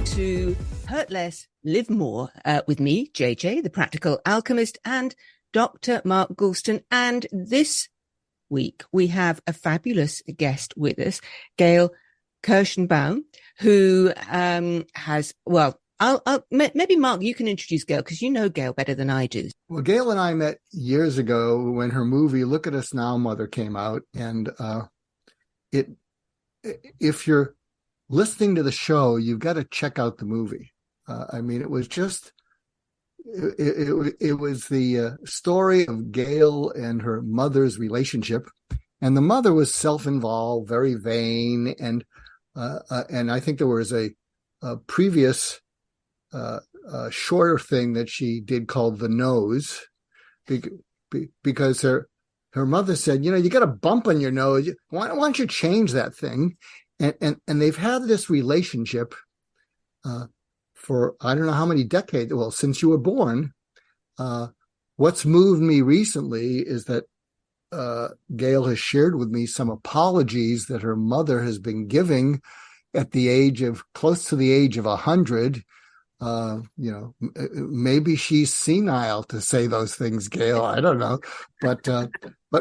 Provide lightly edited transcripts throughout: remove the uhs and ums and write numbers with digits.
to Hurt Less, Live More with me, JJ, the Practical Alchemist, and Dr. Mark Goulston. And this week we have a fabulous guest with us, Gayle Kirschenbaum, who has, well, maybe Mark, you can introduce Gayle because you know Gayle better than I do. Well, Gayle and I met years ago when her movie Look at Us Now, Mother came out. And if you're listening to the show, you've got to check out the movie. I mean, it was just, it was the story of Gayle and her mother's relationship. And the mother was self-involved, very vain. And I think there was a previous shorter thing that she did called The Nose, because her mother said, you know, you got a bump on your nose. Why don't you change that thing? And they've had this relationship for I don't know how many decades. Well, since you were born. What's moved me recently is that Gayle has shared with me some apologies that her mother has been giving at the age of close to the age of 100. You know, maybe she's senile to say those things, Gayle. I don't know, but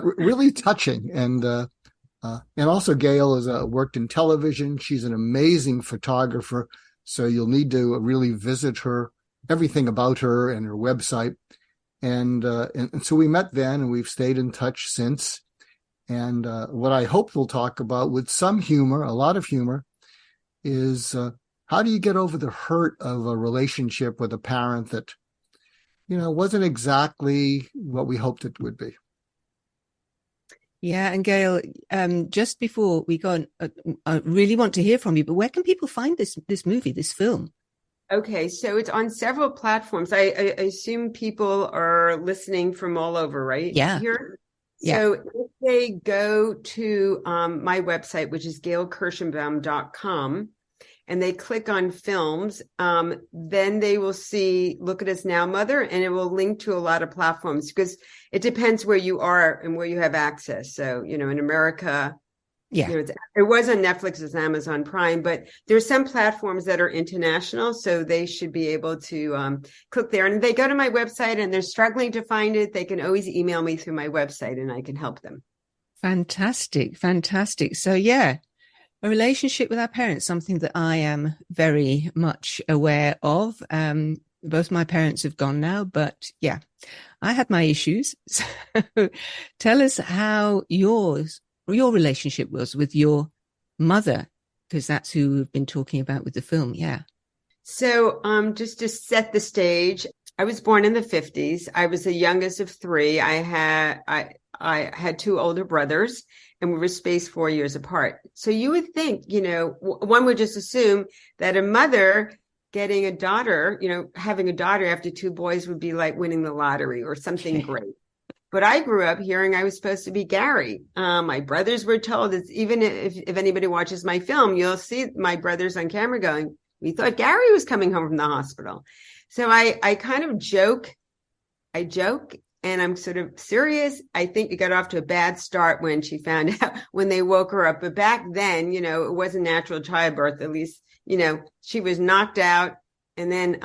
really touching. And also Gayle has worked in television. She's an amazing photographer. So you'll need to really visit her, everything about her and her website. And so we met then and we've stayed in touch since. And what I hope we'll talk about with some humor, a lot of humor, is how do you get over the hurt of a relationship with a parent that, you know, wasn't exactly what we hoped it would be. Yeah, and Gayle, just before we go on, I really want to hear from you, but where can people find this movie, this film? Okay, so it's on several platforms. I assume people are listening from all over, right? Yeah. Here? Yeah. So if they go to my website, which is GayleKirschenbaum.com, and they click on films, then they will see Look at Us Now, Mother, and it will link to a lot of platforms because it depends where you are and where you have access. So, you know, in America, yeah, you know, it was on Netflix, it's Amazon Prime, but there's some platforms that are international, so they should be able to click there. And if they go to my website and they're struggling to find it, they can always email me through my website and I can help them. Fantastic. So, yeah. A relationship with our parents, something that I am very much aware of. Both my parents have gone now, but yeah, I had my issues. So tell us how your relationship was with your mother, because that's who we've been talking about with the film. Yeah. So just to set the stage, I was born in the 50s. I was the youngest of three. I had two older brothers, and we were spaced 4 years apart. So you would think, you know, one would just assume that a mother getting a daughter, you know, having a daughter after two boys would be like winning the lottery or something great. But I grew up hearing I was supposed to be Gary. My brothers were told, it's, even if anybody watches my film, you'll see my brothers on camera going, we thought Gary was coming home from the hospital. So I kind of joke. And I'm sort of serious. I think it got off to a bad start when she found out, when they woke her up. But back then, you know, it wasn't natural childbirth. At least, you know, she was knocked out and then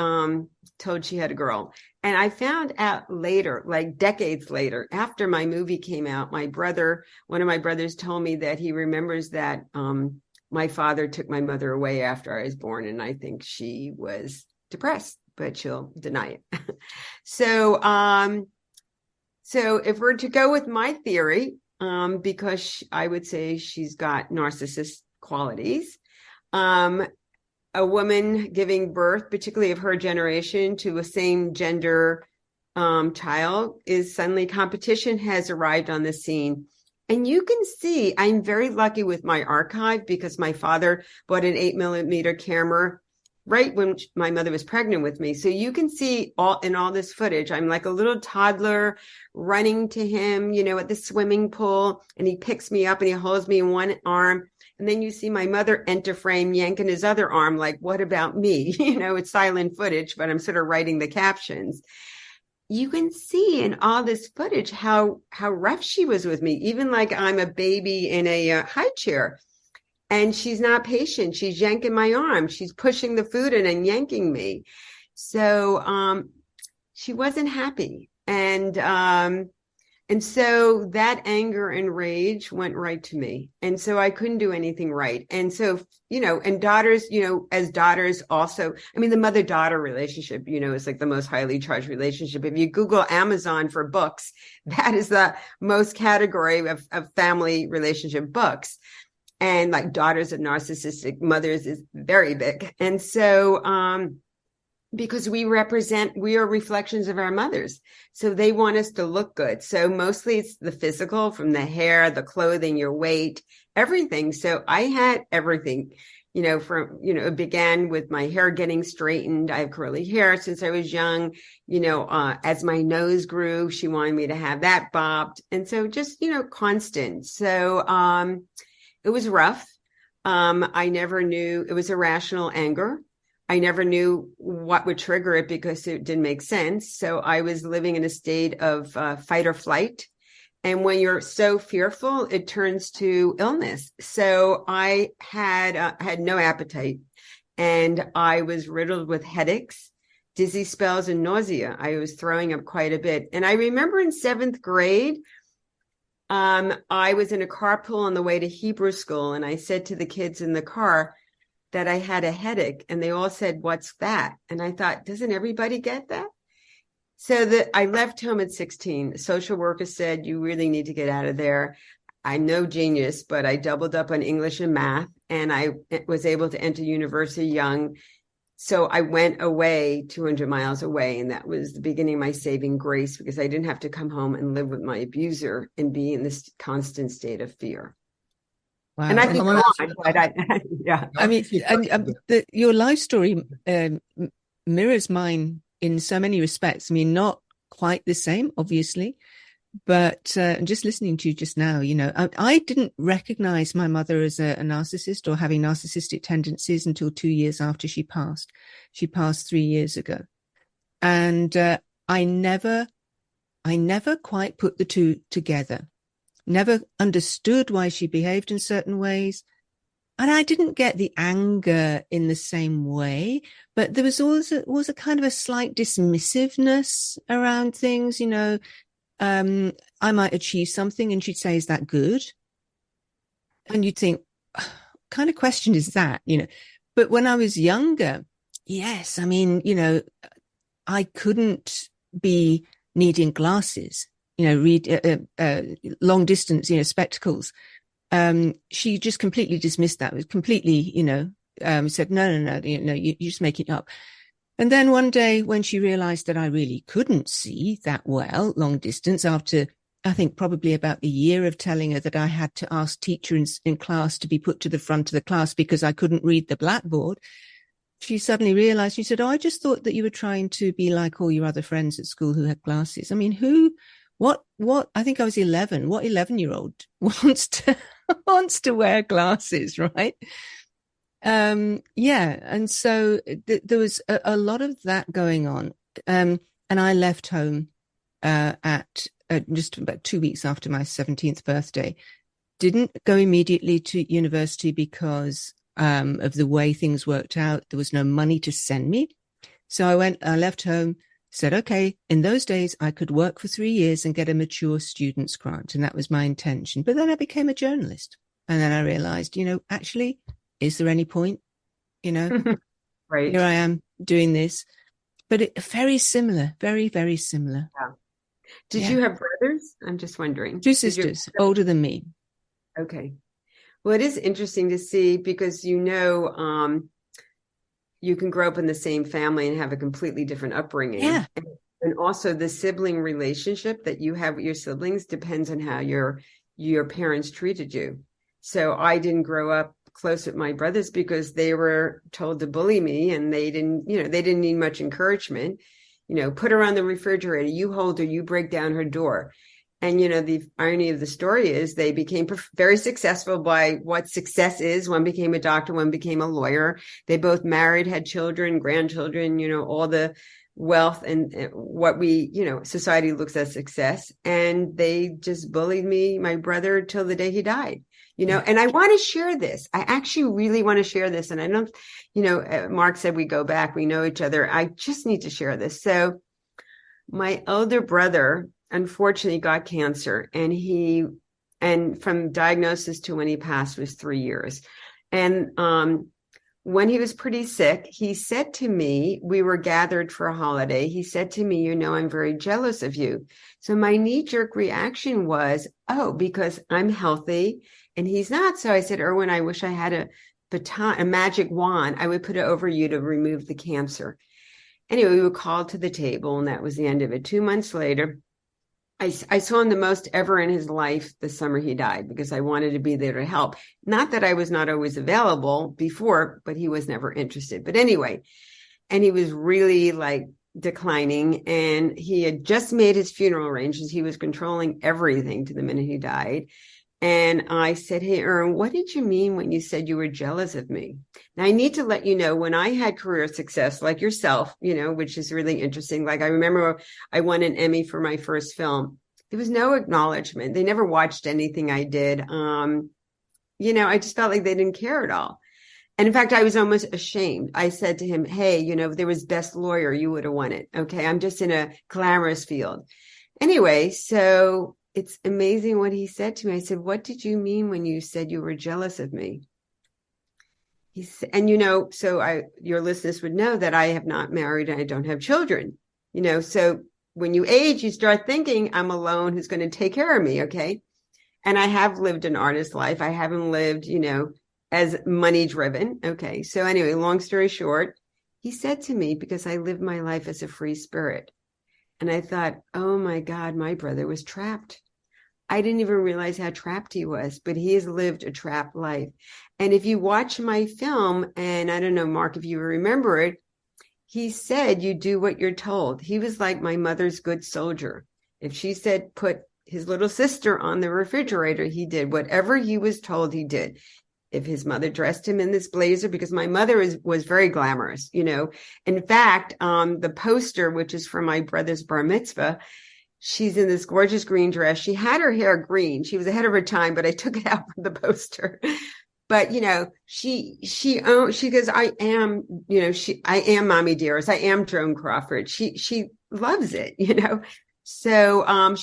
told she had a girl. And I found out later, like decades later, after my movie came out, one of my brothers told me that he remembers that my father took my mother away after I was born. And I think she was depressed, but she'll deny it. So if we're to go with my theory, because I would say she's got narcissist qualities, a woman giving birth, particularly of her generation, to a same gender child, is suddenly competition has arrived on the scene. And you can see, I'm very lucky with my archive because my father bought an 8mm camera right when my mother was pregnant with me. So you can see all this footage, I'm like a little toddler running to him, you know, at the swimming pool, and he picks me up and he holds me in one arm. And then you see my mother enter frame, yanking his other arm, like, what about me? You know, it's silent footage, but I'm sort of writing the captions. You can see in all this footage how rough she was with me, even like I'm a baby in a high chair. and she's not patient. She's yanking my arm. She's pushing the food in and yanking me. So she wasn't happy. And so that anger and rage went right to me. And so I couldn't do anything right. And so, and daughters, as daughters also, I mean, the mother-daughter relationship, is like the most highly charged relationship. If you Google Amazon for books, that is the most category of family relationship books. And like daughters of narcissistic mothers is very big. And so, because we are reflections of our mothers. So they want us to look good. So mostly it's the physical, from the hair, the clothing, your weight, everything. So I had everything, it began with my hair getting straightened. I have curly hair since I was young. As my nose grew, she wanted me to have that bobbed. And so just, constant. So it was rough. I never knew it was irrational anger. I never knew what would trigger it because it didn't make sense. So I was living in a state of fight or flight. And when you're so fearful, it turns to illness. So I had no appetite, and I was riddled with headaches, dizzy spells, and nausea. I was throwing up quite a bit. And I remember in 7th grade, I was in a carpool on the way to Hebrew school, and I said to the kids in the car that I had a headache, and they all said, "What's that?" And I thought, doesn't everybody get that? So I left home at 16. The social worker said, "You really need to get out of there." I'm no genius, but I doubled up on English and math, and I was able to enter university young. So I went away 200 miles away, and that was the beginning of my saving grace, because I didn't have to come home and live with my abuser and be in this constant state of fear. Wow. And I could go on, but yeah. I mean, your life story mirrors mine in so many respects. I mean, not quite the same, obviously, but just listening to you just now, I didn't recognize my mother as a narcissist or having narcissistic tendencies until 2 years after she passed. She passed 3 years ago. And I never quite put the two together. Never understood why she behaved in certain ways. And I didn't get the anger in the same way, but there was always a kind of a slight dismissiveness around things. I might achieve something and she'd say, "Is that good?" And you'd think, what kind of question is that? But when I was younger, yes, I mean, I couldn't be needing glasses, read long distance, spectacles. She just completely dismissed that. It was completely, said, no, you're just making it up. And then one day when she realized that I really couldn't see that well, long distance, after I think probably about a year of telling her that I had to ask teachers in class to be put to the front of the class because I couldn't read the blackboard, she suddenly realized, she said, "Oh, I just thought that you were trying to be like all your other friends at school who had glasses." I mean, what, I think I was 11. What 11-year-old wants to wear glasses, right? And so there was a lot of that going on. And I left home at just about 2 weeks after my 17th birthday. Didn't go immediately to university because of the way things worked out. There was no money to send me. So I left home, said, okay, in those days I could work for 3 years and get a mature student's grant. And that was my intention. But then I became a journalist. And then I realized, actually, is there any point? Right. Here I am doing this. But very similar, very, very similar. Yeah. Did you have brothers? I'm just wondering. 2 sisters, older than me. Okay. Well, it is interesting to see because, you can grow up in the same family and have a completely different upbringing. Yeah. And also the sibling relationship that you have with your siblings depends on how your parents treated you. So I didn't grow up close with my brothers because they were told to bully me, and they didn't need much encouragement. Put her on the refrigerator, you hold her, you break down her door. And, the irony of the story is they became very successful by what success is. One became a doctor, one became a lawyer. They both married, had children, grandchildren, all the wealth and what society looks at success. And they just bullied me, my brother, till the day he died. and I want to share this. I actually really want to share this. And I don't, Mark said we go back, we know each other. I just need to share this. So my older brother, unfortunately, got cancer, and from diagnosis to when he passed was 3 years. And when he was pretty sick, he said to me, we were gathered for a holiday. He said to me, I'm very jealous of you. So my knee-jerk reaction was, oh, because I'm healthy and he's not. So I said, Erwin, I wish I had a magic wand. I would put it over you to remove the cancer. Anyway, we were called to the table, and that was the end of it. 2 months later, I saw him the most ever in his life the summer he died, because I wanted to be there to help. Not that I was not always available before, but he was never interested. But anyway, and he was really declining, and he had just made his funeral arrangements. He was controlling everything to the minute he died. And I said, hey, Erwin, what did you mean when you said you were jealous of me? Now, I need to let you know, when I had career success like yourself, which is really interesting. I remember I won an Emmy for my first film. There was no acknowledgement. They never watched anything I did. I just felt like they didn't care at all. And in fact, I was almost ashamed. I said to him, hey, if there was best lawyer, you would have won it. Okay. I'm just in a glamorous field. Anyway, so it's amazing what he said to me. I said, what did you mean when you said you were jealous of me? He said, and your listeners would know that I have not married and I don't have children, so when you age, you start thinking I'm alone, who's going to take care of me. Okay. And I have lived an artist life. I haven't lived, as money driven. Okay. So anyway, long story short, he said to me, because I lived my life as a free spirit. And I thought, oh my God, my brother was trapped. I didn't even realize how trapped he was, but he has lived a trapped life. And if you watch my film, and I don't know, Mark, if you remember it, he said, you do what you're told. He was like my mother's good soldier. If she said, put his little sister on the refrigerator, he did whatever he was told, he did. If his mother dressed him in this blazer, because my mother was very glamorous, In fact, the poster, which is for my brother's bar mitzvah, she's in this gorgeous green dress. She had her hair green. She was ahead of her time, but I took it out from the poster. But, she goes, I am Mommy Dearest. I am Joan Crawford. She loves it, So,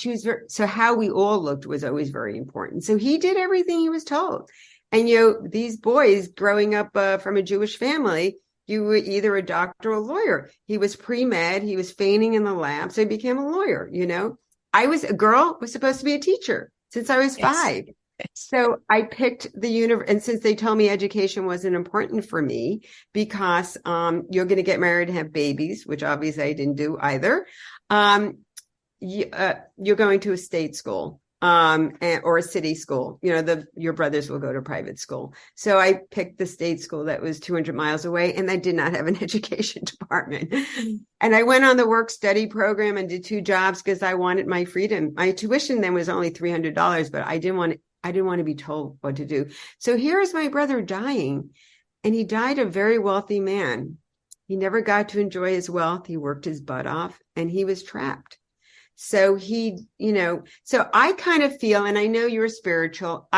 so how we all looked was always very important. So he did everything he was told. And, these boys growing up from a Jewish family, you were either a doctor or a lawyer. He was pre-med. He was feigning in the lab. So he became a lawyer, I was a girl, was supposed to be a teacher since I was 5. Yes. So I picked the and since they told me education wasn't important for me because you're going to get married and have babies, which obviously I didn't do either, you're going to a state school. Or a city school, your brothers will go to private school. So I picked the state school that was 200 miles away, and I did not have an education department. And I went on the work study program and did 2 jobs because I wanted my freedom. My tuition then was only $300, but I didn't want to be told what to do. So here's my brother dying, and he died a very wealthy man. He never got to enjoy his wealth. He worked his butt off, and he was trapped. So so I kind of feel, and I know you're spiritual.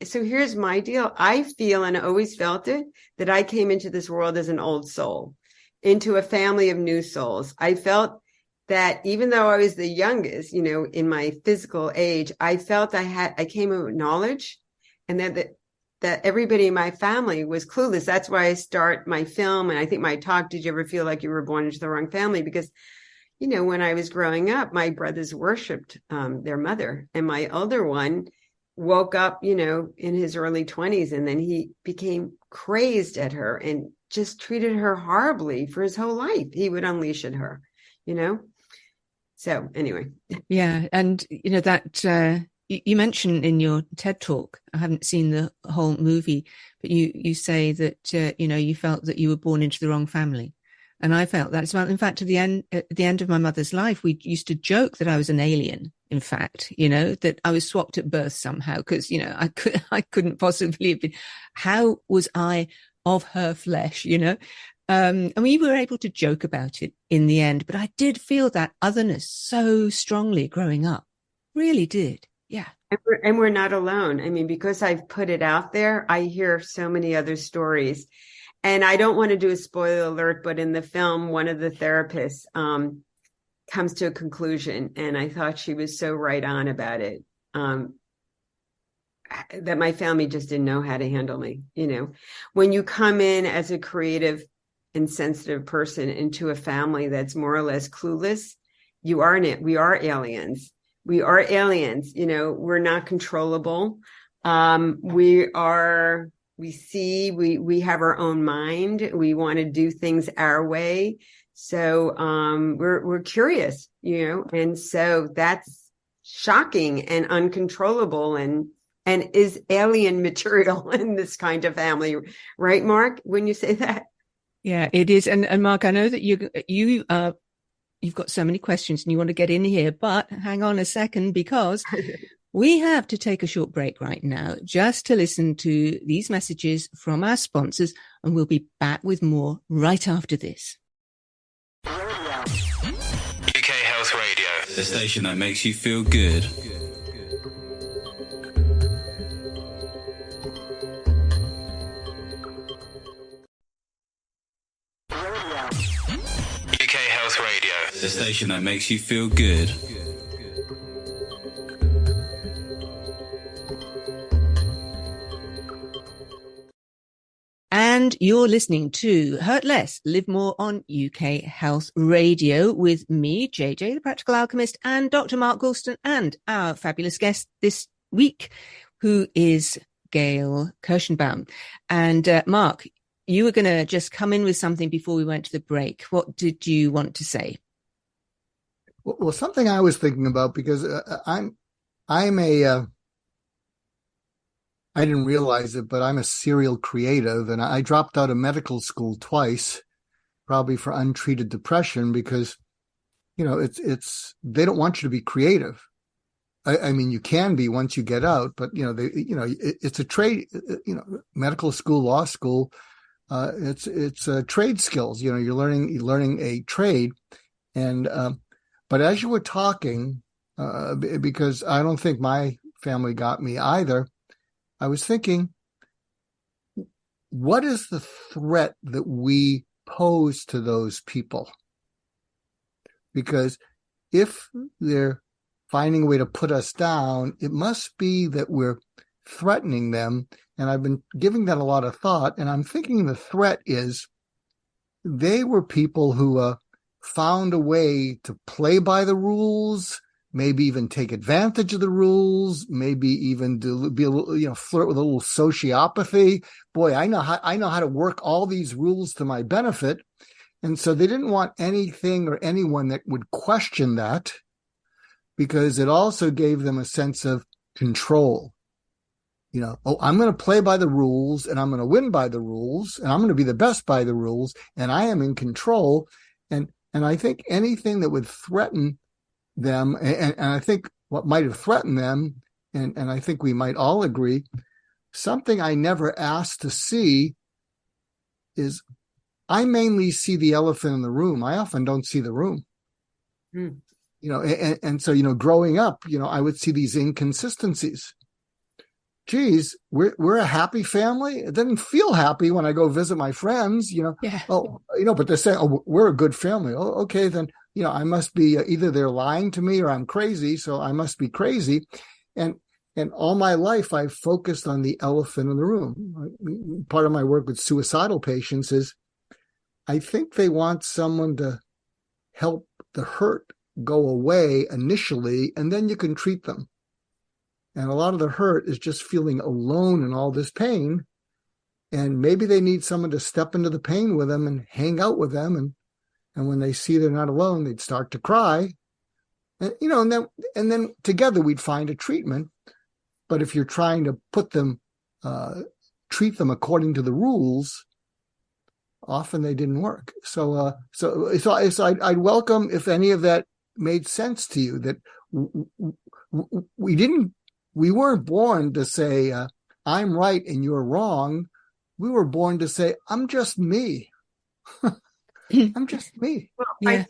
So here's my deal. I feel, and I always felt it, that I came into this world as an old soul, into a family of new souls. I felt that even though I was the youngest, in my physical age, I felt I came with knowledge, and that everybody in my family was clueless. That's why I start my film. And I think my talk, did you ever feel like you were born into the wrong family? Because when I was growing up, my brothers worshiped their mother, and my older one woke up, in his early 20s, and then he became crazed at her and just treated her horribly for his whole life. He would unleash at her, So anyway. Yeah. And, that you mentioned in your TED Talk, I haven't seen the whole movie, but you say that, you felt that you were born into the wrong family. And I felt that as well. In fact, at the end of my mother's life, we used to joke that I was an alien. In fact, that I was swapped at birth somehow, because, I couldn't possibly have been. How was I of her flesh, and we were able to joke about it in the end. But I did feel that otherness so strongly growing up. Really did. Yeah. And we're not alone. I mean, because I've put it out there, I hear so many other stories. And I don't want to do a spoiler alert, but in the film, one of the therapists comes to a conclusion, and I thought she was so right on about it, that my family just didn't know how to handle me. You know, when you come in as a creative and sensitive person into a family that's more or less clueless, we are aliens. We are aliens. You know, we're not controllable. We have our own mind. We want to do things our way. So we're curious, you know, and so that's shocking and uncontrollable and is alien material in this kind of family, right, Mark? When you say that, yeah, it is. And Mark, I know that you've got so many questions and you want to get in here, but hang on a second, because we have to take a short break right now just to listen to these messages from our sponsors, and we'll be back with more right after this. UK Health Radio, the station that makes you feel good. UK Health Radio, the station that makes you feel good. And you're listening to Hurt Less, Live More on UK Health Radio with me, JJ, the Practical Alchemist, and Dr. Mark Goulston, and our fabulous guest this week, who is Gayle Kirschenbaum. And Mark, you were going to just come in with something before we went to the break. What did you want to say? Well, something I was thinking about, because I didn't realize it, but I'm a serial creative, and I dropped out of medical school twice, probably for untreated depression, because, you know, they don't want you to be creative. I mean, you can be once you get out, but it's a trade. Medical school, law school, it's trade skills. You know, you're learning a trade, and but as you were talking, because I don't think my family got me either, I was thinking, what is the threat that we pose to those people? Because if they're finding a way to put us down, it must be that we're threatening them. And I've been giving that a lot of thought. And I'm thinking the threat is they were people who found a way to play by the rules, maybe even take advantage of the rules, maybe even be a little, flirt with a little sociopathy. Boy, I know how to work all these rules to my benefit. And so they didn't want anything or anyone that would question that, because it also gave them a sense of control. I'm going to play by the rules, and I'm going to win by the rules, and I'm going to be the best by the rules, and I am in control. And I think anything that would threaten them, and I think what might have threatened them, and I think we might all agree, something I never asked to see is, I mainly see the elephant in the room. I often don't see the room. And so, growing up, I would see these inconsistencies. Geez, we're a happy family. It doesn't feel happy when I go visit my friends, Yeah. But they're saying, oh, we're a good family. Oh, okay, then, I must be, either they're lying to me or I'm crazy. So I must be crazy. And all my life, I've focused on the elephant in the room. Part of my work with suicidal patients is, I think they want someone to help the hurt go away initially, and then you can treat them. And a lot of the hurt is just feeling alone in all this pain. And maybe they need someone to step into the pain with them and hang out with them. And when they see they're not alone, they'd start to cry. And, and then together we'd find a treatment. But if you're trying to treat them according to the rules, often they didn't work. So I'd welcome if any of that made sense to you, that we weren't born to say, I'm right and you're wrong. We were born to say, I'm just me. I'm just me. Well, Yeah. I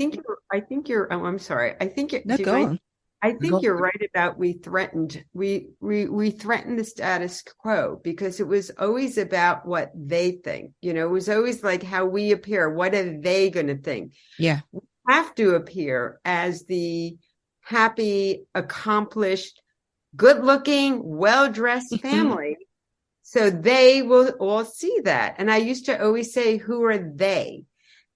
think you're, oh, I'm sorry. I think No, go on. I think you're right about we threatened the status quo because it was always about what they think. You know, it was always like how we appear. What are they going to think? Yeah. We have to appear as the happy, accomplished, good-looking, well-dressed family. So they will all see that. And I used to always say, who are they?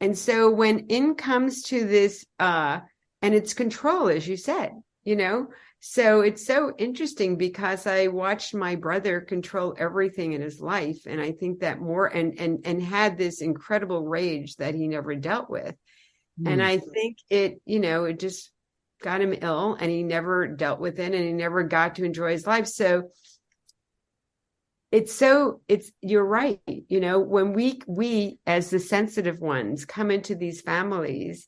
And so when in comes to this, and it's control, as you said, you know, so it's so interesting because I watched my brother control everything in his life. And I think that more and had this incredible rage that he never dealt with. And I think it, you know, it just got him ill and he never dealt with it and he never got to enjoy his life. So you're right. You know, when we as the sensitive ones come into these families,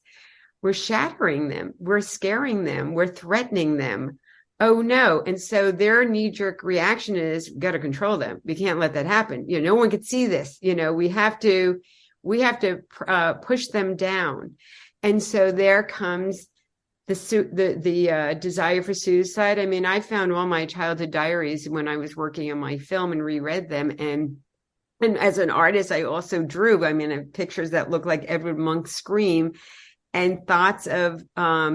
we're shattering them, we're scaring them, we're threatening them. Oh no. And so their knee-jerk reaction is got to control them. We can't let that happen. You know, no one could see this. You know, we have to push them down. And so there comes the desire for suicide. I mean, I found all my childhood diaries when I was working on my film and reread them. And as an artist, I also drew. I mean, I have pictures that look like Edward Monk's Scream, and thoughts of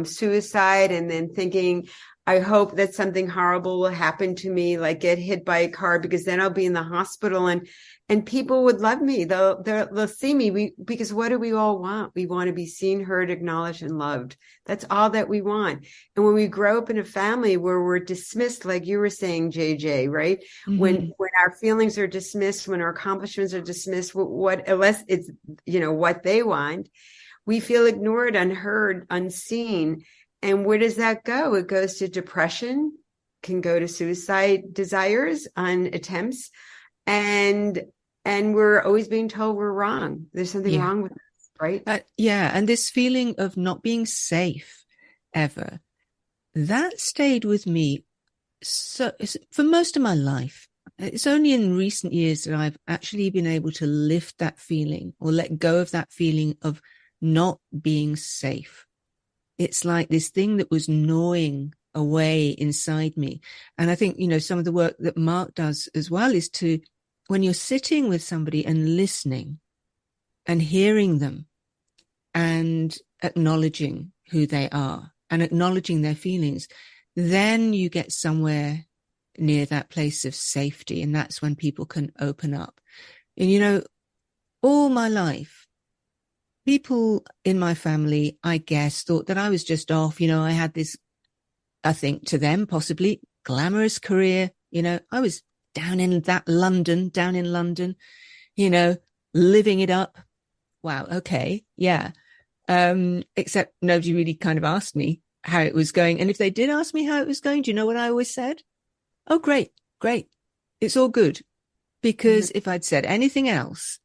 suicide, and then thinking, I hope that something horrible will happen to me, like get hit by a car, because then I'll be in the hospital and people would love me. They'll see me. Because what do we all want? We want to be seen, heard, acknowledged, and loved. That's all that we want. And when we grow up in a family where we're dismissed, like you were saying, JJ, right? Mm-hmm. When our feelings are dismissed, when our accomplishments are dismissed, unless it's, you know, what they want, we feel ignored, unheard, unseen. And where does that go? It goes to depression, can go to suicide desires on attempts. And we're always being told we're wrong. There's something wrong with us, right? And this feeling of not being safe ever, that stayed with me so for most of my life. It's only in recent years that I've actually been able to lift that feeling or let go of that feeling of not being safe. It's like this thing that was gnawing away inside me. And I think, you know, some of the work that Mark does as well is to, when you're sitting with somebody and listening and hearing them and acknowledging who they are and acknowledging their feelings, then you get somewhere near that place of safety. And that's when people can open up. And, you know, all my life, people in my family, I guess, thought that I was just off. You know, I had this, I think to them, possibly glamorous career. You know, I was down in London, you know, living it up. Wow. Okay. Yeah. Except nobody really kind of asked me how it was going. And if they did ask me how it was going, do you know what I always said? Oh, great. It's all good. Because if I'd said anything else,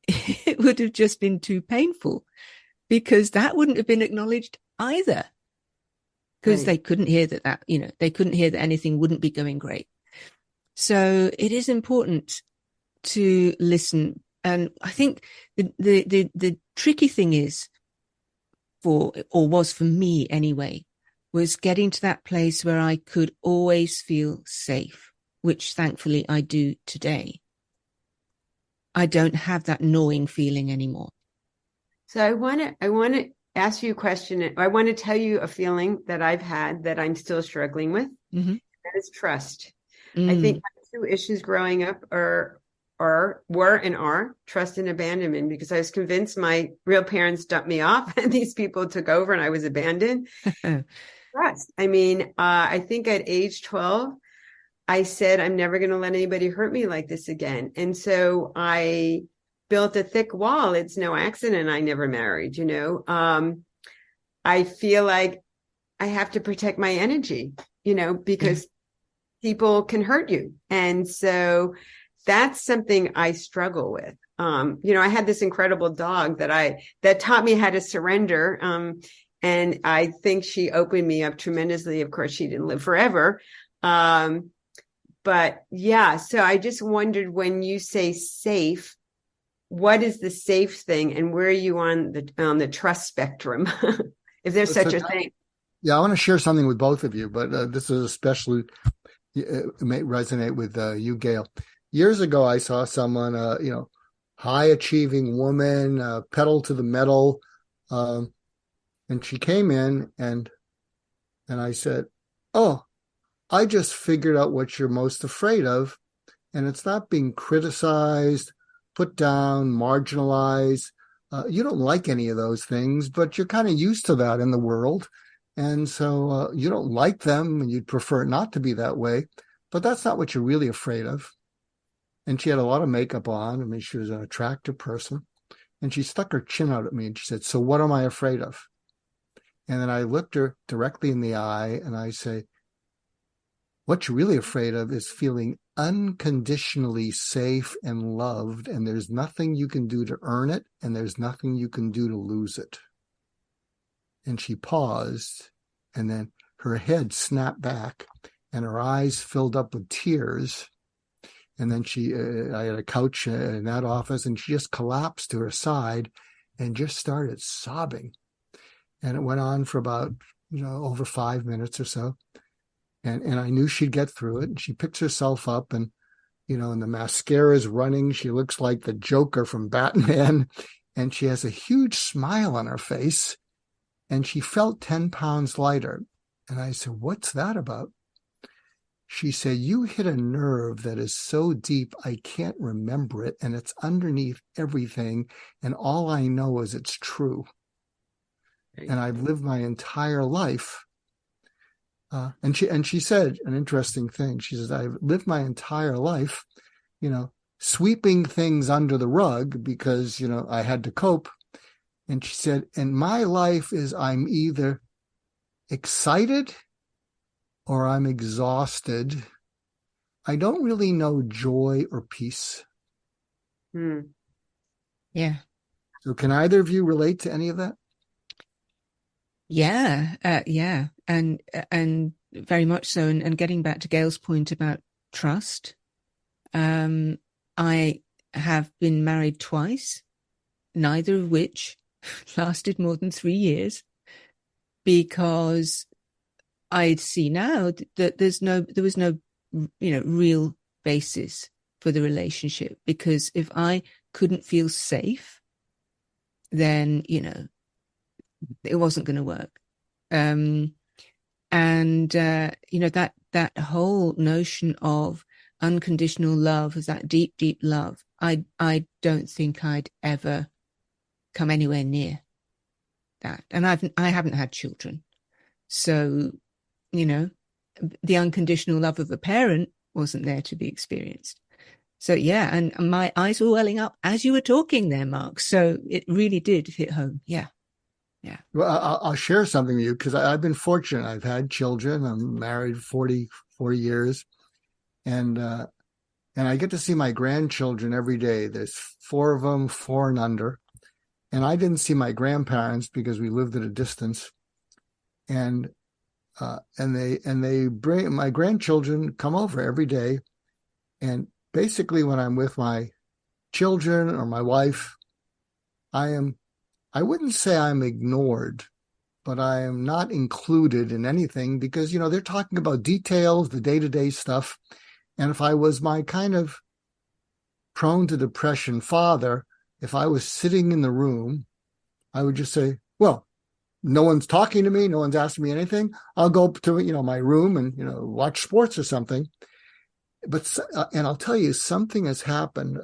it would have just been too painful, because that wouldn't have been acknowledged either, because they couldn't hear that, you know, they couldn't hear that anything wouldn't be going great. So it is important to listen. And I think the tricky thing is was for me anyway, was getting to that place where I could always feel safe, which thankfully I do today. I don't have that gnawing feeling anymore. So I want to ask you a question. I want to tell you a feeling that I've had that I'm still struggling with. Mm-hmm. That is trust. I think my two issues growing up were and are trust and abandonment, because I was convinced my real parents dumped me off and these people took over and I was abandoned. Trust. I mean, I think at age 12, I said, I'm never going to let anybody hurt me like this again. And so I built a thick wall. It's no accident I never married, you know. I feel like I have to protect my energy, you know, because people can hurt you. And so that's something I struggle with. You know, I had this incredible dog that taught me how to surrender. And I think she opened me up tremendously. Of course, she didn't live forever. But yeah, so I just wondered, when you say safe, what is the safe thing, and where are you on the trust spectrum, if there's such a thing? Yeah, I want to share something with both of you, but this is especially it may resonate with you, Gayle. Years ago, I saw someone, high achieving woman, pedal to the metal, um, and she came in and I said, "Oh, I just figured out what you're most afraid of, and it's not being criticized, put down, marginalized. You don't like any of those things, but you're kind of used to that in the world. And so you don't like them and you'd prefer it not to be that way, but that's not what you're really afraid of." And she had a lot of makeup on. I mean, she was an attractive person. And she stuck her chin out at me and she said, "So what am I afraid of?" And then I looked her directly in the eye and I say, "What you're really afraid of is feeling unconditionally safe and loved, and there's nothing you can do to earn it, and there's nothing you can do to lose it." And she paused, and then her head snapped back, and her eyes filled up with tears. And then I had a couch in that office, and she just collapsed to her side and just started sobbing. And it went on for about, over 5 minutes or so. And I knew she'd get through it. And she picks herself up and the mascara is running. She looks like the Joker from Batman. And she has a huge smile on her face. And she felt 10 pounds lighter. And I said, "What's that about?" She said, "You hit a nerve that is so deep, I can't remember it. And it's underneath everything. And all I know is it's true. And I've lived my entire life." And she said an interesting thing. She says, "I've lived my entire life, sweeping things under the rug because, I had to cope." And she said, "And my life is I'm either excited or I'm exhausted. I don't really know joy or peace." Yeah. So can either of you relate to any of that? Yeah. Yeah. And very much so. And getting back to Gayle's point about trust, I have been married twice, neither of which lasted more than 3 years, because I see now that there was no, real basis for the relationship, because if I couldn't feel safe, then, it wasn't going to work. That whole notion of unconditional love, is that deep, deep love. I don't think I'd ever come anywhere near that. And I haven't had children. So, the unconditional love of a parent wasn't there to be experienced. So yeah, and my eyes were welling up as you were talking there, Mark. So it really did hit home. Yeah. Yeah. Well, I'll share something with you because I've been fortunate. I've had children. I'm married 40 years. And I get to see my grandchildren every day. There's 4 of them, 4 and under. And I didn't see my grandparents because we lived at a distance. And they bring my grandchildren come over every day. And basically when I'm with my children or my wife, I wouldn't say I'm ignored, but I am not included in anything because, they're talking about details, the day-to-day stuff. And if I was my kind of prone to depression father, if I was sitting in the room, I would just say, "Well, no one's talking to me. No one's asking me anything. I'll go to, my room and, watch sports or something." But, and I'll tell you, something has happened.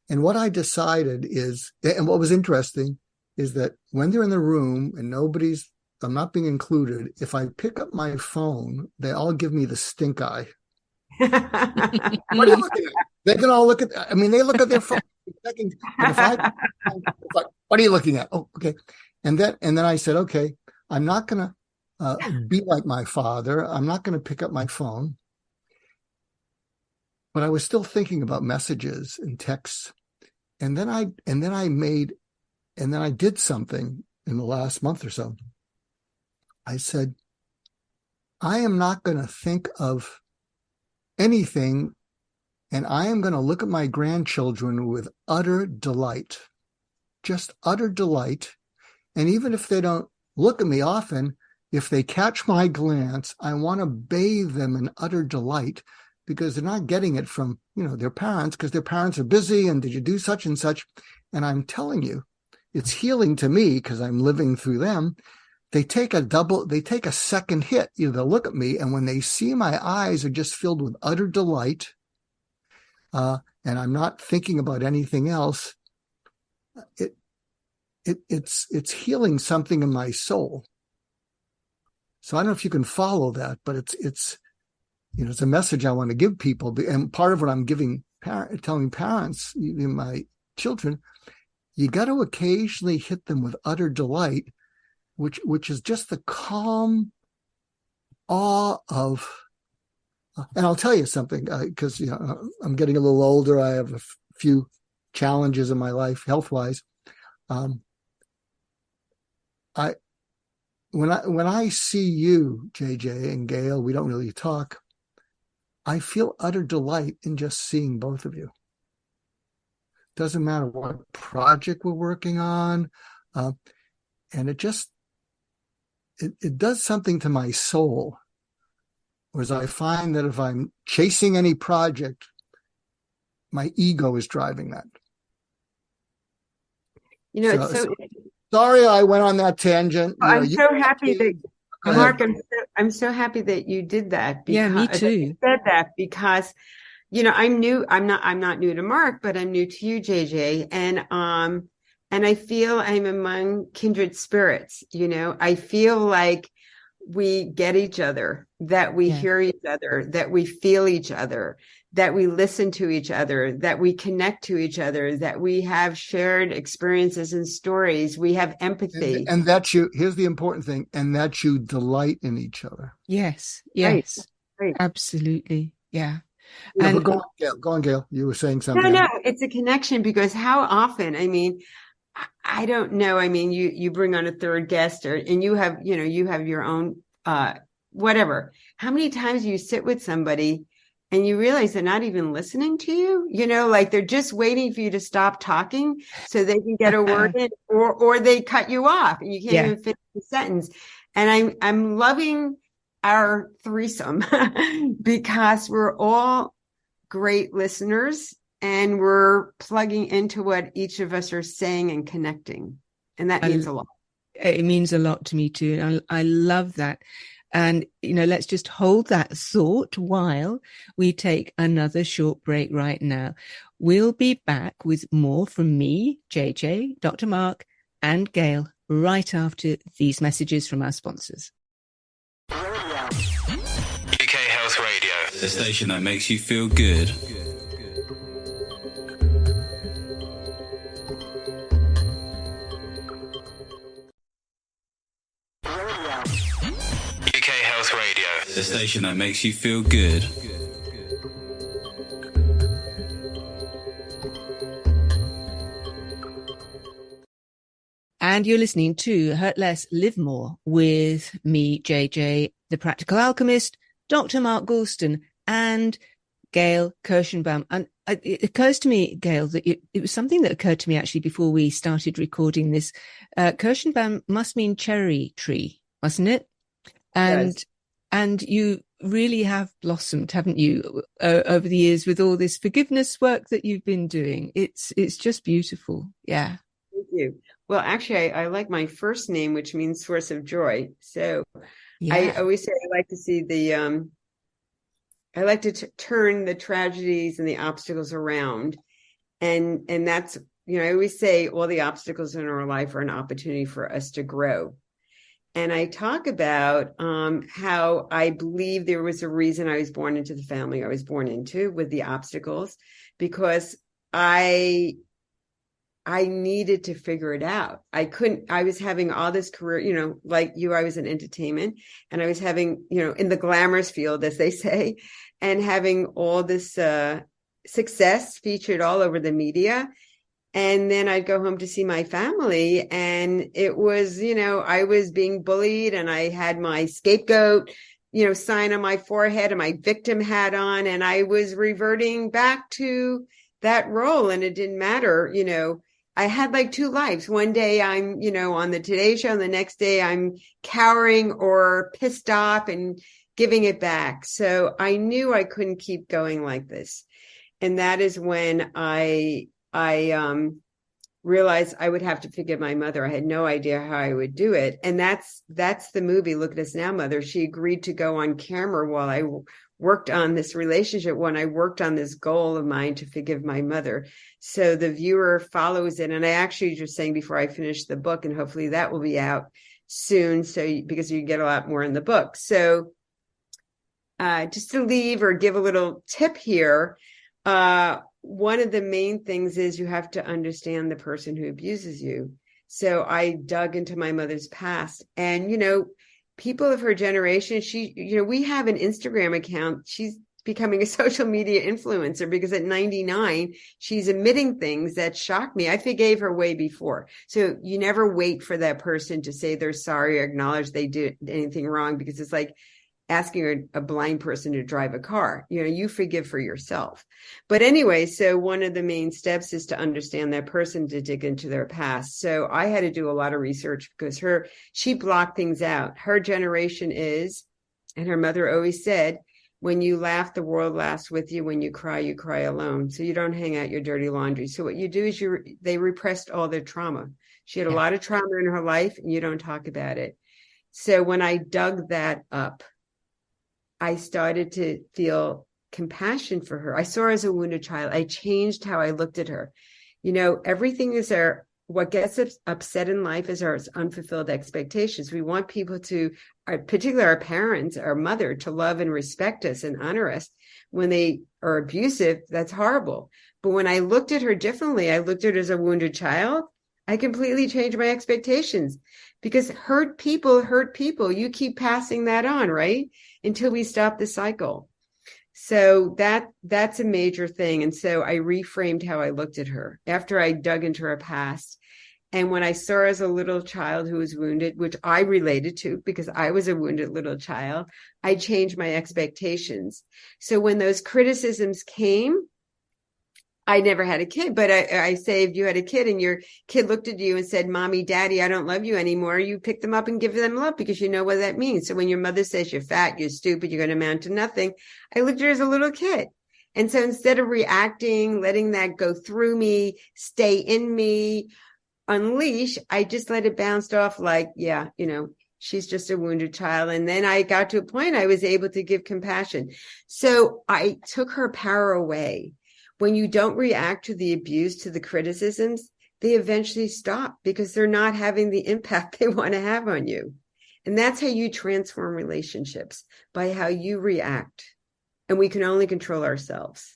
And what I decided is, and what was interesting is that when they're in the room and I'm not being included, if I pick up my phone, they all give me the stink eye. What are you looking at? They can all look at, they look at their phone. But what are you looking at? Oh, okay. And then I said, okay, I'm not going to be like my father. I'm not going to pick up my phone. But I was still thinking about messages and texts. And then I did something in the last month or so. I said, I am not going to think of anything, and I am going to look at my grandchildren with utter delight, just utter delight. And even if they don't look at me often, if they catch my glance, I want to bathe them in utter delight because they're not getting it from, their parents, because their parents are busy and did you do such and such? And I'm telling you, it's healing to me because I'm living through them. They take a second hit. They'll look at me, and when they see my eyes are just filled with utter delight, and I'm not thinking about anything else, it's healing something in my soul. So I don't know if you can follow that, but it's a message I want to give people. And part of what I'm telling parents, my children, you got to occasionally hit them with utter delight, which is just the calm awe of. And I'll tell you something, because I'm getting a little older. I have a few challenges in my life, health-wise. When I see you, JJ and Gayle, we don't really talk. I feel utter delight in just seeing both of you. Doesn't matter what project we're working on, and it does something to my soul. Whereas I find that if I'm chasing any project, my ego is driving that. Sorry, I went on that tangent. I'm so happy that, Mark, I'm so happy that you did that. Yeah, me too. You said that because, I'm new. I'm not new to Mark, but I'm new to you, JJ. And I feel I'm among kindred spirits. I feel like we get each other, that we hear each other, that we feel each other, that we listen to each other, that we connect to each other, that we have shared experiences and stories. We have empathy. And that here's the important thing, and that you delight in each other. Yes. Right. Absolutely. Yeah. And go on, Gayle. You were saying something. No, it's a connection because how often, I don't know. You bring on a third guest and you have your own, whatever. How many times do you sit with somebody and you realize they're not even listening to you? Like they're just waiting for you to stop talking so they can get a word in, or they cut you off and you can't even finish the sentence. And I'm loving our threesome because we're all great listeners. And we're plugging into what each of us are saying and connecting. And that means a lot. It means a lot to me too. I love that. And, let's just hold that thought while we take another short break right now. We'll be back with more from me, JJ, Dr. Mark, and Gayle right after these messages from our sponsors. UK Health Radio, the station that makes you feel good. The station that makes you feel good. And you're listening to Hurt Less, Live More with me, JJ, the Practical Alchemist, Dr. Mark Goulston, and Gayle Kirschenbaum. And it occurs to me, Gayle, that it was something that occurred to me actually before we started recording this. Kirschenbaum must mean cherry tree, mustn't it? And you really have blossomed, haven't you, over the years with all this forgiveness work that you've been doing. It's just beautiful. Yeah. Thank you. Well, actually, I like my first name, which means source of joy. So I always say I like to see I like to turn the tragedies and the obstacles around. And that's, I always say all the obstacles in our life are an opportunity for us to grow. And I talk about how I believe there was a reason I was born into the family I was born into with the obstacles, because I needed to figure it out. I was having all this career, like you, I was in entertainment, and I was having, in the glamorous field, as they say, and having all this success featured all over the media. And then I'd go home to see my family, and it was, I was being bullied, and I had my scapegoat, sign on my forehead and my victim hat on, and I was reverting back to that role. And it didn't matter, I had like two lives. One day I'm, on the Today Show, and the next day I'm cowering or pissed off and giving it back. So I knew I couldn't keep going like this. And that is when I realized I would have to forgive my mother. I had no idea how I would do it. And that's the movie, Look at Us Now, Mother. She agreed to go on camera while I worked on this relationship, when I worked on this goal of mine to forgive my mother. So the viewer follows it. And I actually just saying before I finish the book, and hopefully that will be out soon. So because you get a lot more in the book. So just to leave or give a little tip here, one of the main things is you have to understand the person who abuses you. So I dug into my mother's past, and, people of her generation, we have an Instagram account. She's becoming a social media influencer because at 99, she's admitting things that shocked me. I forgave her way before. So you never wait for that person to say they're sorry or acknowledge they did anything wrong, because it's like asking a blind person to drive a car. You forgive for yourself. But anyway, so one of the main steps is to understand that person, to dig into their past. So I had to do a lot of research because she blocked things out. Her generation is, and her mother always said, when you laugh, the world laughs with you. When you cry alone. So you don't hang out your dirty laundry. So what you do is they repressed all their trauma. She had a lot of trauma in her life, and you don't talk about it. So when I dug that up, I started to feel compassion for her. I saw her as a wounded child. I changed how I looked at her. Everything is what gets us upset in life is our unfulfilled expectations. We want people to, particularly our parents, our mother, to love and respect us and honor us. When they are abusive, that's horrible. But when I looked at her differently, I looked at her as a wounded child. I completely changed my expectations, because hurt people. You keep passing that on, right? Until we stop the cycle. So that's a major thing. And so I reframed how I looked at her after I dug into her past. And when I saw her as a little child who was wounded, which I related to because I was a wounded little child, I changed my expectations. So when those criticisms came, I never had a kid, but I say, if you had a kid and your kid looked at you and said, Mommy, Daddy, I don't love you anymore, you pick them up and give them love, because you know what that means. So when your mother says you're fat, you're stupid, you're going to amount to nothing, I looked at her as a little kid. And so instead of reacting, letting that go through me, stay in me, unleash, I just let it bounce off like, she's just a wounded child. And then I got to a point I was able to give compassion. So I took her power away. When you don't react to the abuse, to the criticisms, they eventually stop because they're not having the impact they want to have on you. And that's how you transform relationships, by how you react. And we can only control ourselves.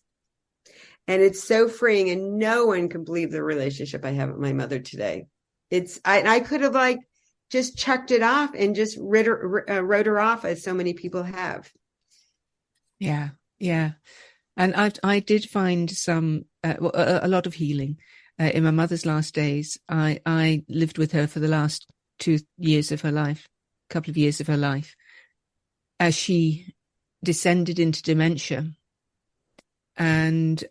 And it's so freeing, and no one can believe the relationship I have with my mother today. I could have just chucked it off and just wrote her off, as so many people have. Yeah. Yeah. And I did find a lot of healing in my mother's last days. I lived with her for the last 2 years of her life, a couple of years of her life, as she descended into dementia, and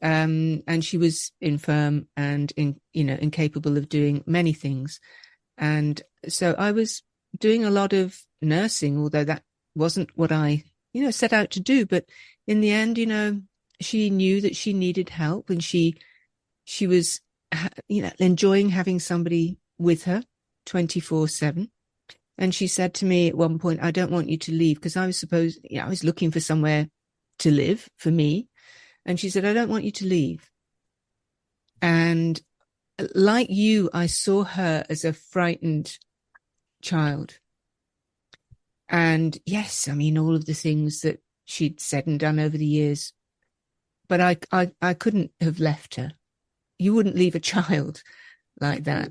she was infirm and incapable of doing many things. And so I was doing a lot of nursing, although that wasn't what I set out to do. But in the end, she knew that she needed help, and she was, enjoying having somebody with her 24/7. And she said to me at one point, I don't want you to leave, because I was looking for somewhere to live for me. And she said, I don't want you to leave. And like you, I saw her as a frightened child. And yes, all of the things that she'd said and done over the years, but I couldn't have left her. You wouldn't leave a child like that.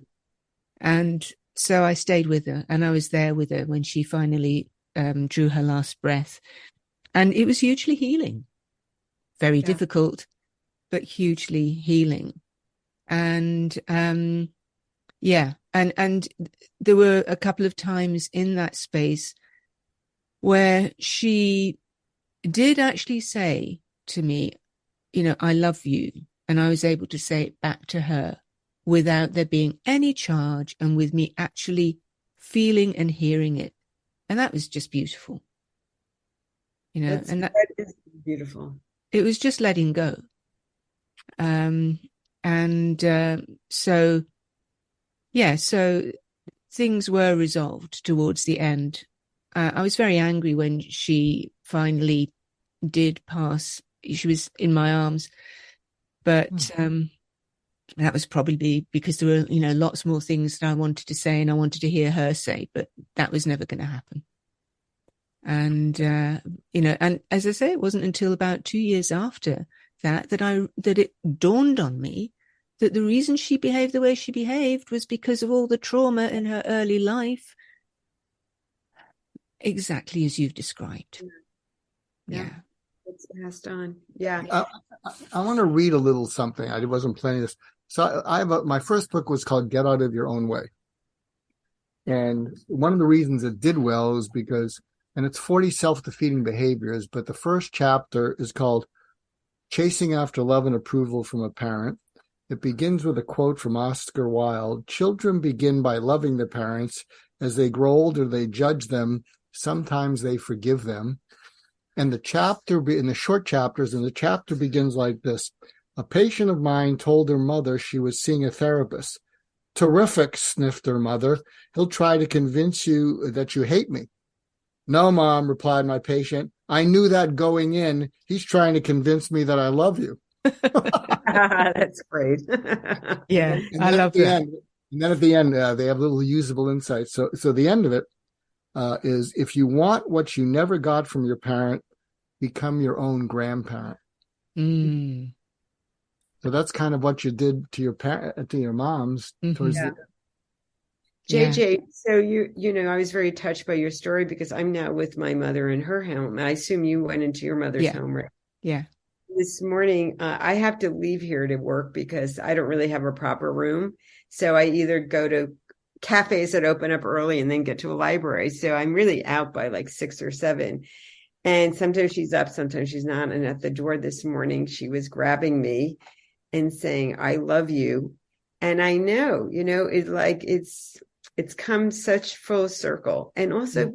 And so I stayed with her, and I was there with her when she finally drew her last breath. And it was hugely healing. Very difficult, but hugely healing. And and there were a couple of times in that space where she did actually say to me, I love you. And I was able to say it back to her without there being any charge and with me actually feeling and hearing it. And that was just beautiful. That is beautiful. It was just letting go. So things were resolved towards the end. I was very angry when she finally did pass. She was in my arms, but that was probably because there were, lots more things that I wanted to say and I wanted to hear her say, but that was never going to happen. And, and as I say, it wasn't until about 2 years after that it dawned on me that the reason she behaved the way she behaved was because of all the trauma in her early life, exactly as you've described. Yeah. It's passed on. Yeah. I want to read a little something. I wasn't planning this. So my first book was called Get Out of Your Own Way. And one of the reasons it did well is because, and it's 40 self-defeating behaviors, but the first chapter is called Chasing After Love and Approval from a Parent. It begins with a quote from Oscar Wilde. Children begin by loving their parents. As they grow older, they judge them. Sometimes they forgive them. And the short chapters, the chapter begins like this. A patient of mine told her mother she was seeing a therapist. Terrific, sniffed her mother. He'll try to convince you that you hate me. No, Mom, replied my patient. I knew that going in. He's trying to convince me that I love you. That's great. Yeah, I love that. And then at the end, they have little usable insights. So the end of it is, if you want what you never got from your parent, become your own grandparent. Mm. So that's kind of what you did to your moms. Towards the JJ, so I was very touched by your story because I'm now with my mother in her home. I assume you went into your mother's home, right? Yeah. This morning, I have to leave here to work because I don't really have a proper room. So I either go to cafes that open up early and then get to a library. So I'm really out by like 6 or 7. And sometimes she's up, sometimes she's not. And at the door this morning, she was grabbing me and saying, I love you. And I know, it's come such full circle. And also,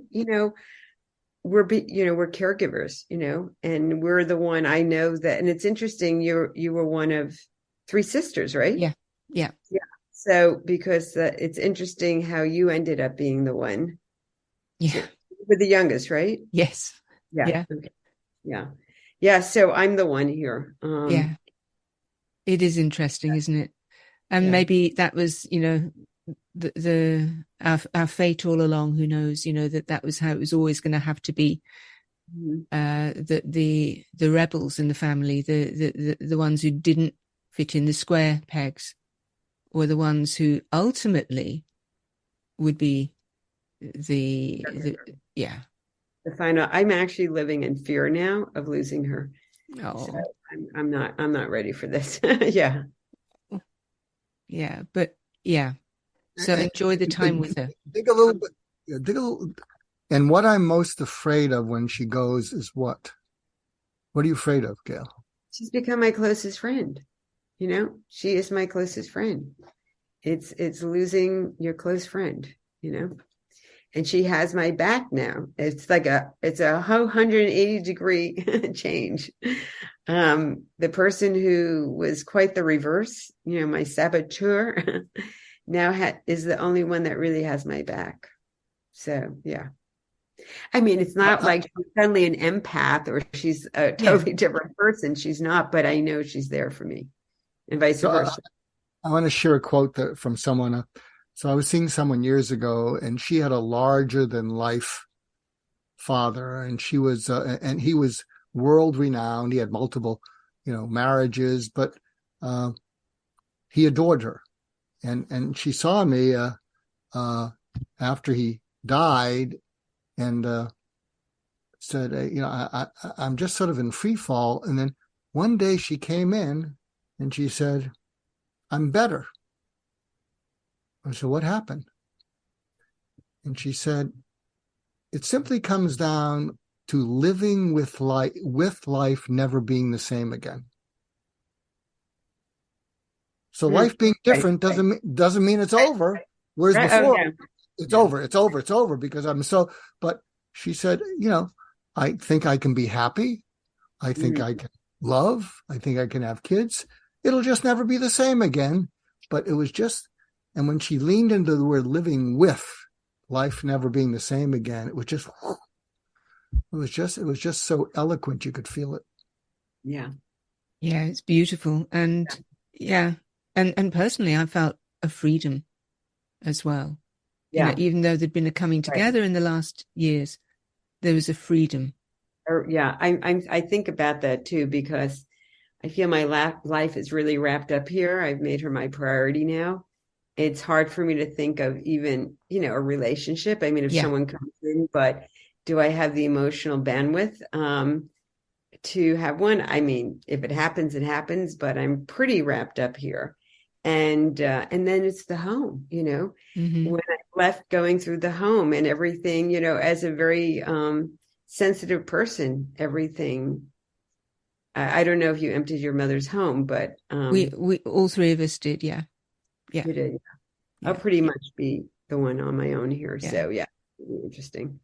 we're caregivers, and we're the one. I know that. And it's interesting. You were one of 3 sisters, right? Yeah. So because it's interesting how you ended up being the one. Yeah. With the youngest, right? Yes. Yeah. Okay. Yeah. So I'm the one here. Yeah. It is interesting, isn't it? And maybe that was, our fate all along. Who knows? That was how it was always going to have to be. The rebels in the family, the ones who didn't fit in the square pegs, were the ones who ultimately would be the final. I'm actually living in fear now of losing her. Oh. So I'm not ready for this. Yeah, but yeah. So enjoy the time with her. Dig a little bit. And what I'm most afraid of when she goes is what? What are you afraid of, Gayle? She's become my closest friend. She is my closest friend. It's losing your close friend, and she has my back now. It's a 180-degree change. The person who was quite the reverse, my saboteur, now is the only one that really has my back. So, yeah. I mean, it's not like she's suddenly an empath or she's a totally different person. She's not, but I know she's there for me, and vice versa. I want to share a quote from someone. So I was seeing someone years ago, and she had a larger than life father, and she was, and he was world renowned. He had multiple, marriages, but he adored her, and she saw me after he died, and said, I'm just sort of in free fall. And then one day she came in, and she said, I'm better. I said, what happened? And she said, it simply comes down to living with life never being the same again. So life being different doesn't mean it's over. Whereas before, it's over because I'm so. But she said, I think I can be happy. I think I can love. I think I can have kids. It'll just never be the same again. But it was just, and when she leaned into the word living with, life never being the same again, it was just so eloquent. You could feel it. Yeah. Yeah, it's beautiful. And and personally, I felt a freedom as well. Yeah. Even though there'd been a coming together in the last years, there was a freedom. I think about that too, because I feel my life is really wrapped up here. I've made her my priority now. It's hard for me to think of even, a relationship. I mean, if someone comes in, but do I have the emotional bandwidth to have one? I mean, if it happens, it happens, but I'm pretty wrapped up here. And then it's the home, when I left going through the home and everything, as a very sensitive person, everything. I don't know if you emptied your mother's home, but we all three of us did. Yeah. You did. Yeah. I'll pretty much be the one on my own here. Yeah. So interesting.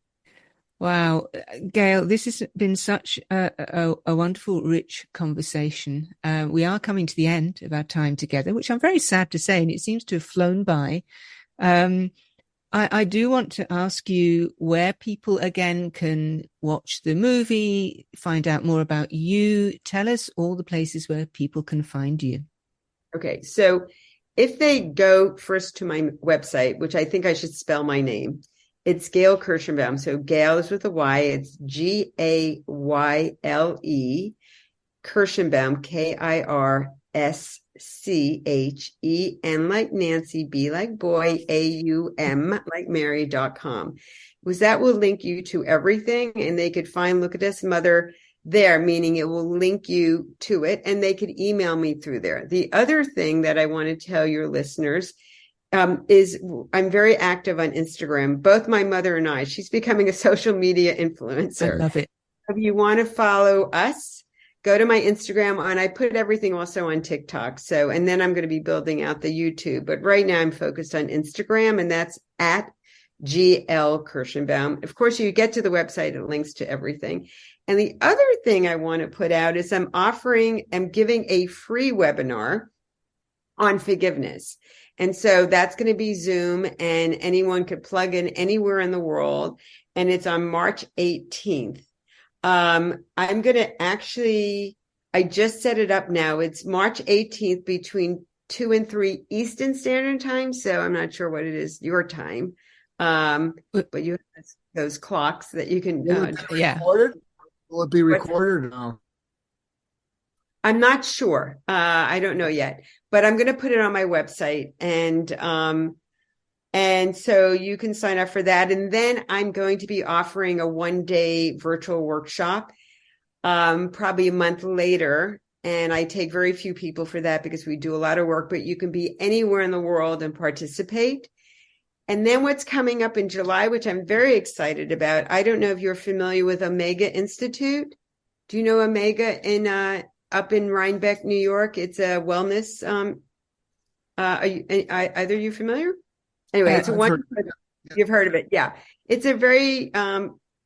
Wow, Gayle, this has been such a wonderful, rich conversation. We are coming to the end of our time together, which I'm very sad to say, and it seems to have flown by. I do want to ask you where people again can watch the movie, find out more about you. Tell us all the places where people can find you. Okay, so if they go first to my website, which I think I should spell my name, it's Gayle Kirschenbaum. So Gayle is with a Y. It's Gayle Kirschenbaum, KIRSCHEN like Nancy, B like boy, AUM like Mary.com. Because that will link you to everything, and they could look at this mother there, meaning it will link you to it, and they could email me through there. The other thing that I want to tell your listeners is I'm very active on Instagram. Both my mother and I, she's becoming a social media influencer. I love it. If you want to follow us, go to my Instagram, and I put everything also on TikTok. So, and then I'm going to be building out the YouTube. But right now I'm focused on Instagram, and that's at GL Kirschenbaum. Of course, you get to the website, it links to everything. And the other thing I want to put out is I'm giving a free webinar on forgiveness. And so that's going to be Zoom, and anyone could plug in anywhere in the world. And it's on March 18th. I'm going to I just set it up now. It's March 18th between 2 and 3 Eastern Standard Time. So I'm not sure what it is, your time. But you have those clocks that you can. Will it be recorded? No. I'm not sure. I don't know yet, but I'm going to put it on my website, and so you can sign up for that. And then I'm going to be offering a 1-day virtual workshop, probably a month later. And I take very few people for that because we do a lot of work, but you can be anywhere in the world and participate. And then what's coming up in July, which I'm very excited about. I don't know if you're familiar with Omega Institute. Do you know Omega up in Rhinebeck, New York? It's a wellness. Either you familiar? Anyway, it's you've heard of it. Yeah. It's a very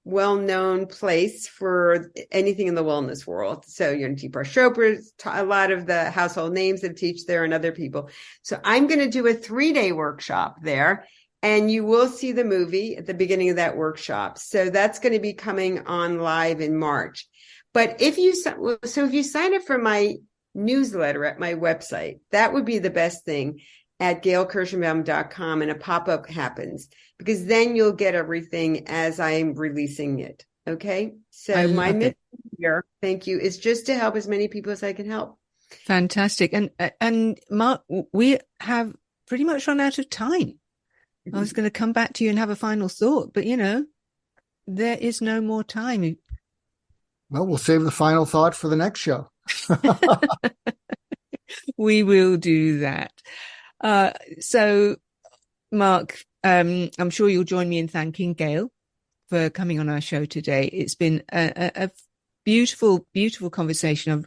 well-known place for anything in the wellness world. So Deepak Chopra, a lot of the household names that teach there, and other people. So I'm going to do a 3-day workshop there, and you will see the movie at the beginning of that workshop. So that's going to be coming on live in March. But if you sign up for my newsletter at my website, that would be the best thing, at GayleKirschenbaum.com, and a pop-up happens, because then you'll get everything as I'm releasing it. Okay. So my mission here, thank you, is just to help as many people as I can help. Fantastic. And Mark, we have pretty much run out of time. I was going to come back to you and have a final thought, but there is no more time. Well, we'll save the final thought for the next show. We will do that. So, Mark, I'm sure you'll join me in thanking Gayle for coming on our show today. It's been a beautiful, beautiful conversation.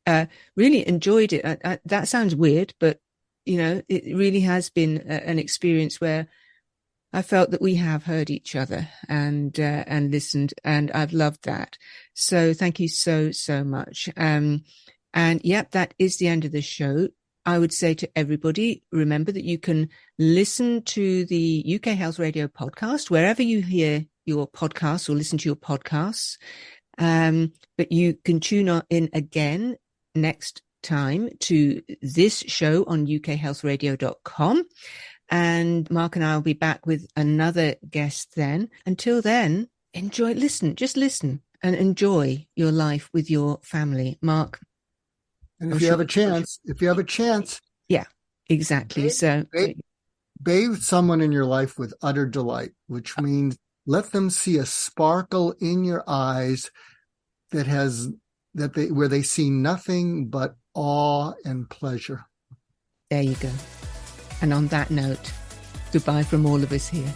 I've really enjoyed it. That sounds weird, but it really has been an experience where I felt that we have heard each other and listened, and I've loved that. So thank you so, so much. And yep, that is the end of the show. I would say to everybody, remember that you can listen to the UK Health Radio podcast wherever you hear your podcasts or listen to your podcasts. But you can tune in again next time to this show on ukhealthradio.com. And Mark and I will be back with another guest then. Until then, just listen and enjoy your life with your family. Mark. And if you have a chance, yeah, exactly. Bathe someone in your life with utter delight, which means let them see a sparkle in your eyes where they see nothing but awe and pleasure. There you go. And on that note, goodbye from all of us here.